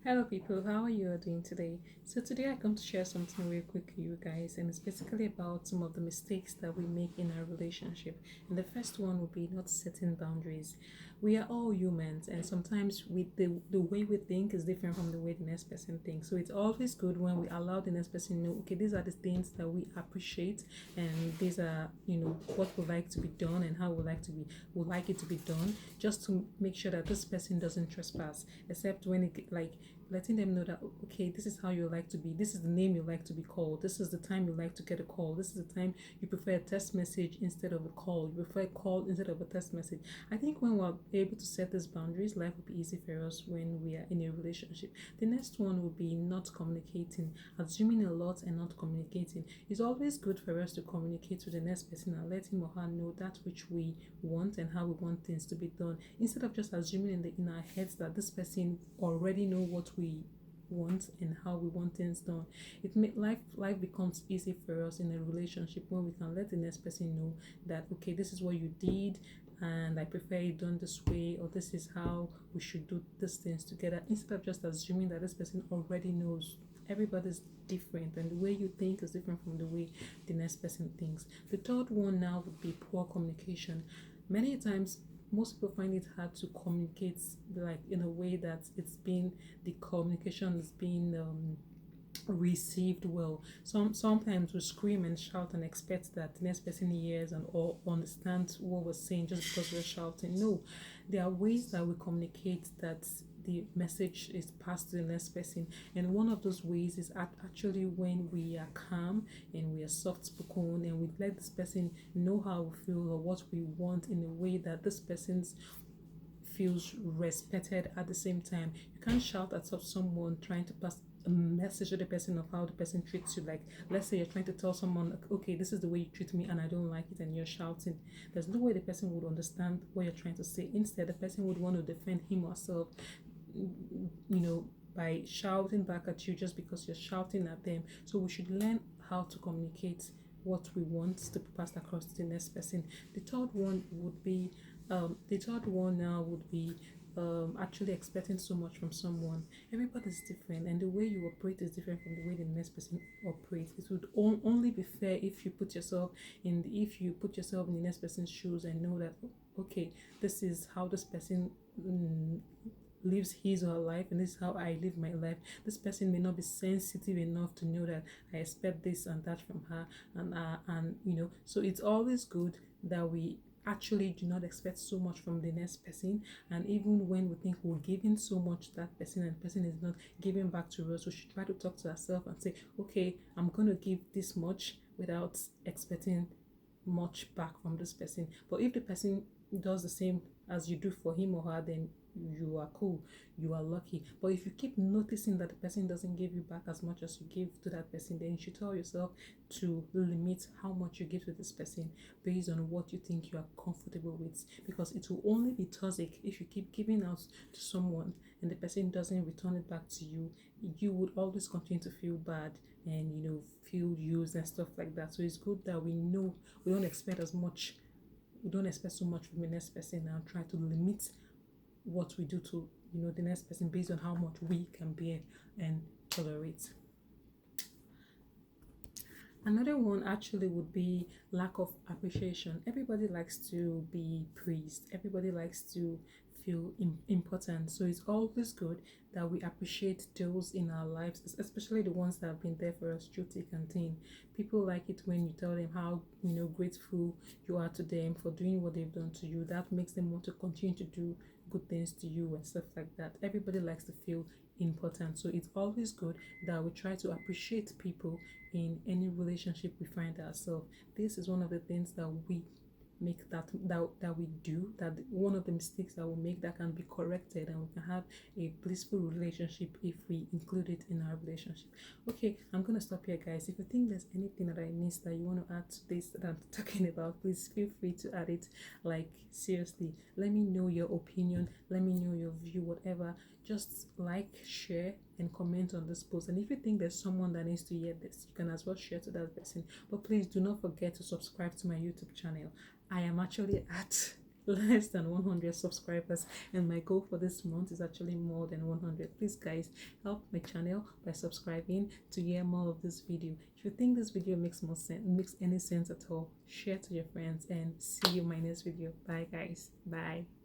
Hello people, how are you all doing today? So today I come to share something real quick with you guys, and it's basically about some of the mistakes that we make in our relationship. And the first one would be not setting boundaries. We are all humans, and sometimes the way we think is different from the way the next person thinks. So it's always good when we allow the next person know, okay, these are the things that we appreciate, and these are what we like to be done and how we like it to be done, just to make sure that this person doesn't trespass, except when it like letting them know that okay, this is how you like to be, this is the name you like to be called, this is the time you like to get a call, this is the time you prefer a text message instead of a call, you prefer a call instead of a text message. I think when we're able to set these boundaries, life will be easy for us when we are in a relationship. The next one will be not communicating, assuming a lot and not communicating. It's always good for us to communicate to the next person and let him or her know that which we want and how we want things to be done, instead of just assuming in our heads that this person already know what we want and how we want things done. It make life becomes easy for us in a relationship when we can let the next person know that okay, this is what you did and I prefer it done this way, or this is how we should do these things together, instead of just assuming that this person already knows. Everybody's different, and the way you think is different from the way the next person thinks. The third one now would be poor communication. Many times most people find it hard to communicate, like in a way that the communication is being received well. Sometimes we scream and shout and expect that the next person hears and or understands what we're saying just because we're shouting. No, there are ways that we communicate that the message is passed to the next person, and one of those ways is actually when we are calm and we are soft spoken and we let this person know how we feel or what we want in a way that this person's feels respected at the same time. You can't shout at someone trying to pass a message to the person of how the person treats you. Like, let's say you're trying to tell someone, like, okay, this is the way you treat me and I don't like it, and you're shouting. There's no way the person would understand what you're trying to say. Instead, the person would want to defend him or herself, by shouting back at you just because you're shouting at them. So we should learn how to communicate what we want to be passed across to the next person. The third one now would be actually expecting so much from someone. Everybody's different, and the way you operate is different from the way the next person operates. It would only be fair if you put yourself in the next person's shoes and know that okay, this is how this person lives his or her life, and this is how I live my life. This person may not be sensitive enough to know that I expect this and that from her, and so it's always good that we actually do not expect so much from the next person. And even when we think we're giving so much to that person and the person is not giving back to us, we should try to talk to ourselves and say, okay, I'm going to give this much without expecting much back from this person. But if the person does the same as you do for him or her, then you are cool, you are lucky. But if you keep noticing that the person doesn't give you back as much as you give to that person, then you should tell yourself to limit how much you give to this person based on what you think you are comfortable with, because it will only be toxic if you keep giving out to someone and the person doesn't return it back to you. You would always continue to feel bad and feel used and stuff like that. So it's good that we know we don't expect as much, we don't expect so much from the next person, and try to limit what we do to the next person based on how much we can bear and tolerate. Another one actually would be lack of appreciation. Everybody likes to be praised, everybody likes to feel important. So it's always good that we appreciate those in our lives, especially the ones that have been there for us through thick and thin. People like it when you tell them how grateful you are to them for doing what they've done to you. That makes them want to continue to do good things to you and stuff like that. Everybody likes to feel important. So it's always good that we try to appreciate people in any relationship we find ourselves. This is one of the things that we make that we do, that one of the mistakes that we make that can be corrected, and we can have a blissful relationship if we include it in our relationship. Okay, I'm gonna stop here, guys. If you think there's anything that I missed that you want to add to this that I'm talking about, please feel free to add it. Like, seriously, let me know your opinion, let me know your view, whatever. Just like, share, and comment on this post. And if you think there's someone that needs to hear this, you can as well share to that person. But please do not forget to subscribe to my YouTube channel. I am actually at less than 100 subscribers, and my goal for this month is actually more than 100. Please guys, help my channel by subscribing to hear more of this video. If you think this video makes any sense at all, share to your friends, and see you in my next video. Bye guys. Bye.